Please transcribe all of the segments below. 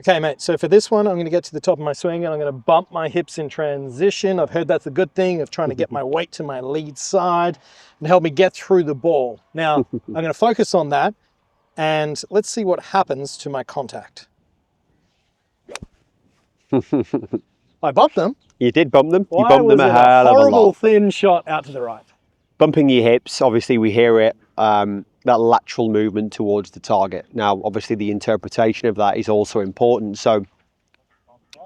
Okay, mate, so for this one, I'm going to get to the top of my swing and I'm going to bump my hips in transition. I've heard that's a good thing of trying to get my weight to my lead side and help me get through the ball. Now, I'm going to focus on that and let's see what happens to my contact. I bumped them. You did bump them. You Why bumped was them a it a hell of a horrible lot. thin shot out to the right? Bumping your hips, obviously we hear it, that lateral movement towards the target. Now, obviously the interpretation of that is also important. So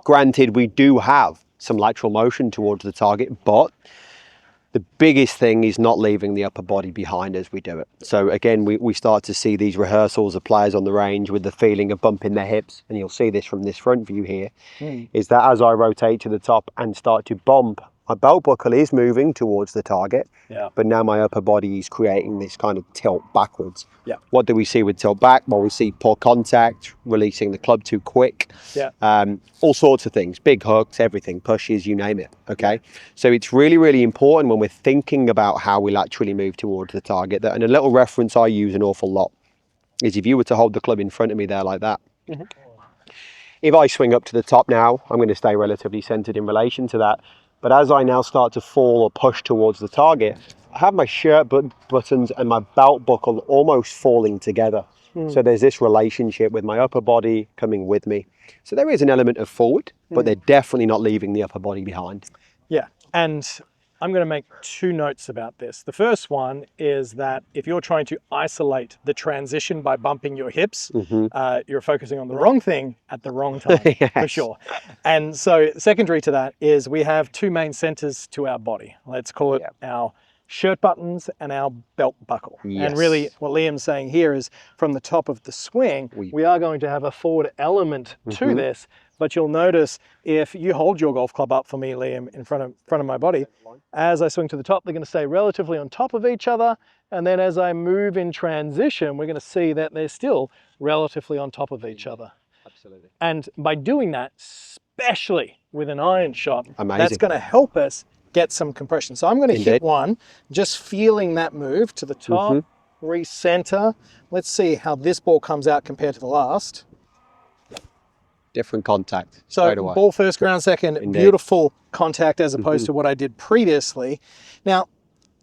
granted, we do have some lateral motion towards the target, but the biggest thing is not leaving the upper body behind as we do it. So again, we start to see these rehearsals of players on the range with the feeling of bumping their hips, and you'll see this from this front view here, is that as I rotate to the top and start to bump, my belt buckle is moving towards the target, but now my upper body is creating this kind of tilt backwards. What do we see with tilt back? Well, we see poor contact, releasing the club too quick, all sorts of things, big hooks, everything, pushes, you name it, okay? So it's really, really important when we're thinking about how we laterally move towards the target, that, and a little reference I use an awful lot is if you were to hold the club in front of me there like that, if I swing up to the top now, I'm going to stay relatively centered in relation to that. But as I now start to fall or push towards the target, I have my shirt buttons and my belt buckle almost falling together. So there's this relationship with my upper body coming with me. So there is an element of forward, but they're definitely not leaving the upper body behind. Yeah, and I'm going to make two notes about this. The first one is that if you're trying to isolate the transition by bumping your hips, you're focusing on the wrong thing at the wrong time, for sure. And so secondary to that is we have two main centers to our body. Let's call it our shirt buttons and our belt buckle. And really what Liam's saying here is from the top of the swing, we are going to have a forward element to this. But you'll notice if you hold your golf club up for me, Liam, in front of my body, as I swing to the top, they're going to stay relatively on top of each other. And then as I move in transition, we're going to see that they're still relatively on top of each other. Absolutely. And by doing that, especially with an iron shot, that's going to help us get some compression. So I'm going to hit one, just feeling that move to the top, recenter. Let's see how this ball comes out compared to the last. Different contact. So ball first, ground second, beautiful contact as opposed to what I did previously. Now,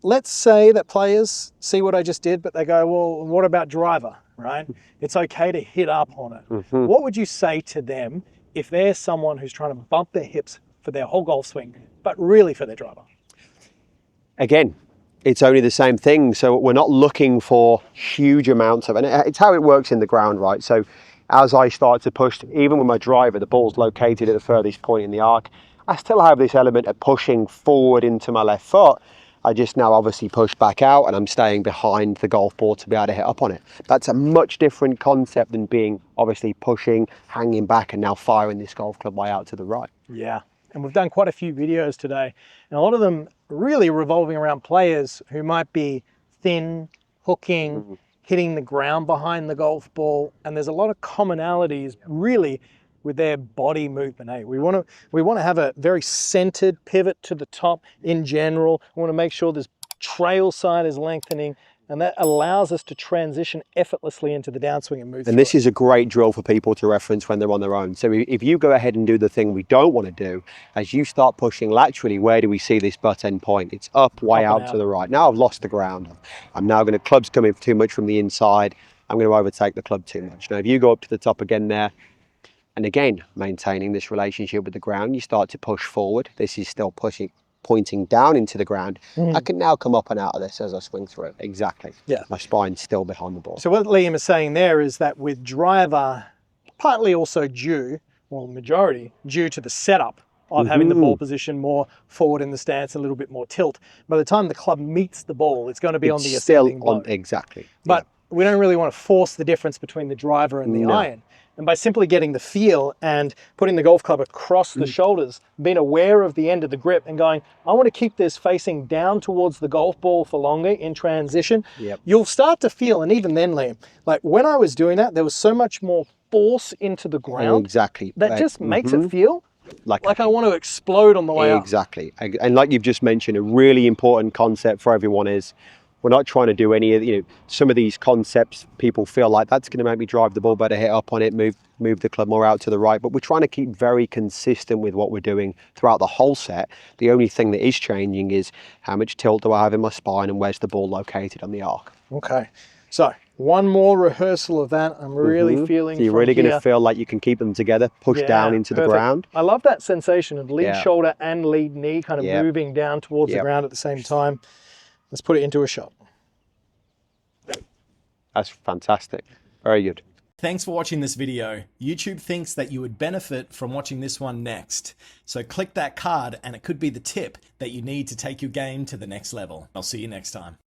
let's say that players see what I just did, but they go, well, what about driver, right? It's okay to hit up on it. What would you say to them if there's someone who's trying to bump their hips for their whole golf swing, but really for their driver? Again, it's only the same thing. So we're not looking for huge amounts of, and it's how it works in the ground, right? So as I start to push, even with my driver, the ball's located at the furthest point in the arc, I still have this element of pushing forward into my left foot. I just now obviously push back out and I'm staying behind the golf ball to be able to hit up on it. That's a much different concept than being obviously pushing, hanging back and now firing this golf club way out to the right. Yeah. And we've done quite a few videos today, and a lot of them really revolving around players who might be thin, hooking, hitting the ground behind the golf ball. And there's a lot of commonalities really with their body movement. Hey, we want to have a very centered pivot to the top in general. We want to make sure this trail side is lengthening, and that allows us to transition effortlessly into the downswing and move. And this is a great drill for people to reference when they're on their own. So if you go ahead and do the thing we don't want to do, as you start pushing laterally, where do we see this butt end point? It's up, way out to the right. Now I've lost the ground. I'm now going to, club's coming too much from the inside. I'm going to overtake the club too much. Now if you go up to the top again there, and again, maintaining this relationship with the ground, you start to push forward. This is still pushing, pointing down into the ground. I can now come up and out of this as I swing through it. Exactly. Yeah. My spine's still behind the ball. So what Liam is saying there is that with driver, partly also due, well, majority, due to the setup of having the ball position more forward in the stance, a little bit more tilt. By the time the club meets the ball, it's going to be on the ascending blow. Exactly. But we don't really want to force the difference between the driver and the iron. And by simply getting the feel and putting the golf club across the shoulders, being aware of the end of the grip and going, I want to keep this facing down towards the golf ball for longer in transition, you'll start to feel, and even then, Liam, like when I was doing that, there was so much more force into the ground. Exactly. That just makes it feel like I want to explode on the way up. Exactly. And like you've just mentioned, a really important concept for everyone is We're not trying to do any of, some of these concepts, people feel like that's going to make me drive the ball better, hit up on it, move the club more out to the right. But we're trying to keep very consistent with what we're doing throughout the whole set. The only thing that is changing is how much tilt do I have in my spine and where's the ball located on the arc. Okay. So one more rehearsal of that. I'm really feeling So you're from really going to here. feel like you can keep them together, push down into the ground. I love that sensation of lead Yeah. shoulder and lead knee kind of moving down towards the ground at the same time. Let's put it into a shot. That's fantastic. Very good. Thanks for watching this video. YouTube thinks that you would benefit from watching this one next. So click that card and it could be the tip that you need to take your game to the next level. I'll see you next time.